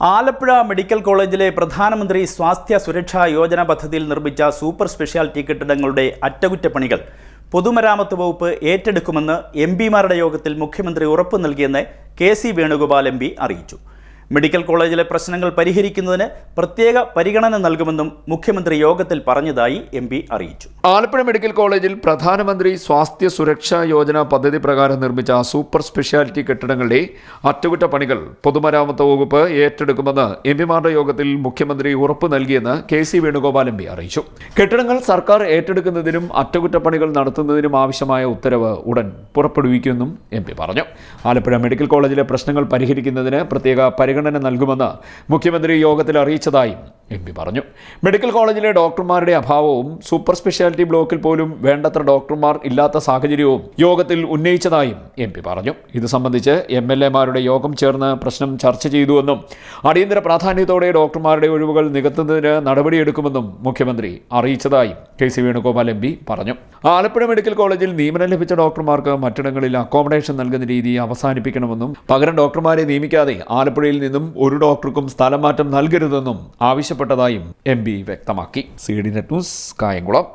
Alappuzha medical കോളേജിലെ പ്രധാനമന്ത്രി സ്വാസ്ഥ്യ സുരക്ഷാ യോജന പദ്ധതിയിൽ നിർമ്മിച്ച സൂപ്പർ സ്പെഷ്യാലിറ്റി കെട്ടിടങ്ങളുടെ അറ്റകുറ്റപ്പണികൾ പൊതുമരാമത്ത് വകുപ്പ് ഏറ്റെടുക്കുമെന്ന് എംപിമാരുടെ യോഗത്തിൽ മുഖ്യമന്ത്രി ഉറപ്പു നൽകിയെന്ന് കെ.സി. വേണുഗോപാൽ എം.പി. അറിയിച്ചു. മെഡിക്കൽ കോളേജിലെ പ്രശ്നങ്ങൾ പരിഹരിക്കുന്നതിന് പ്രത്യേക പരിഗണന നൽകുമെന്നും മുഖ്യമന്ത്രി യോഗത്തിൽ പറഞ്ഞതായി എം.പി. അറിയിച്ചു. ആലപ്പുഴ മെഡിക്കൽ കോളേജിൽ പ്രധാനമന്ത്രി സ്വാസ്ഥ്യ സുരക്ഷാ യോജന പദ്ധതി പ്രകാരം നിർമ്മിച്ച സൂപ്പർ സ്പെഷ്യാലിറ്റി കെട്ടിടങ്ങളുടെ അറ്റകുറ്റപ്പണികൾ പൊതുമരാമത്ത് വകുപ്പ് ഏറ്റെടുക്കുമെന്ന് എംപിമാരുടെ യോഗത്തിൽ മുഖ്യമന്ത്രി ഉറപ്പു നൽകിയെന്ന് കെ.സി. വേണുഗോപാൽ എം.പി. അറിയിച്ചു. കെട്ടിടങ്ങൾ സർക്കാർ ഏറ്റെടുക്കുന്നതിനും അറ്റകുറ്റപ്പണികൾ നടത്തുന്നതിനും ആവശ്യമായ ഉത്തരവ് ഉടൻ പുറപ്പെടുവിക്കുമെന്നും എം.പി. പറഞ്ഞു. ആലപ്പുഴ മെഡിക്കൽ കോളേജിലെ പ്രശ്നങ്ങൾ പരിഹരിക്കുന്നതിന് പ്രത്യേക പരിഗണന നൽകുമെന്ന് മുഖ്യമന്ത്രി യോഗത്തിൽ അറിയിച്ചതായും എം.പി. പറഞ്ഞു. മെഡിക്കൽ കോളേജിലെ ഡോക്ടർമാരുടെ അഭാവവും സൂപ്പർ സ്പെഷ്യാലിറ്റി ബ്ലോക്കിൽ പോലും വേണ്ടത്ര ഡോക്ടർമാർ ഇല്ലാത്ത സാഹചര്യവും യോഗത്തിൽ ഉന്നയിച്ചതായും എം.പി. പറഞ്ഞു. ഇത് സംബന്ധിച്ച് എം.എൽ.എമാരുടെ യോഗം ചേർന്ന് പ്രശ്നം ചർച്ച ചെയ്തുവെന്നും അടിയന്തര പ്രാധാന്യത്തോടെ ഡോക്ടർമാരുടെ ഒഴിവുകൾ നികത്തുന്നതിന് നടപടിയെടുക്കുമെന്നും മുഖ്യമന്ത്രി അറിയിച്ചതായും കെ.സി. വേണുഗോപാൽ എം.പി. പറഞ്ഞു. ആലപ്പുഴ മെഡിക്കൽ കോളേജിൽ നിയമനം ലഭിച്ച ഡോക്ടർമാർക്ക് മറ്റിടങ്ങളിൽ അക്കോമഡേഷൻ നൽകുന്ന രീതി അവസാനിപ്പിക്കണമെന്നും പകരം ഡോക്ടർമാരെ നിയമിക്കാതെ ആലപ്പുഴയിൽ നിന്നും ഒരു ഡോക്ടർക്കും സ്ഥലം മാറ്റം നൽകരുതെന്നും ആവശ്യപ്പെട്ടതായും എം.പി. വ്യക്തമാക്കി. CDNet news, Kayamkulam.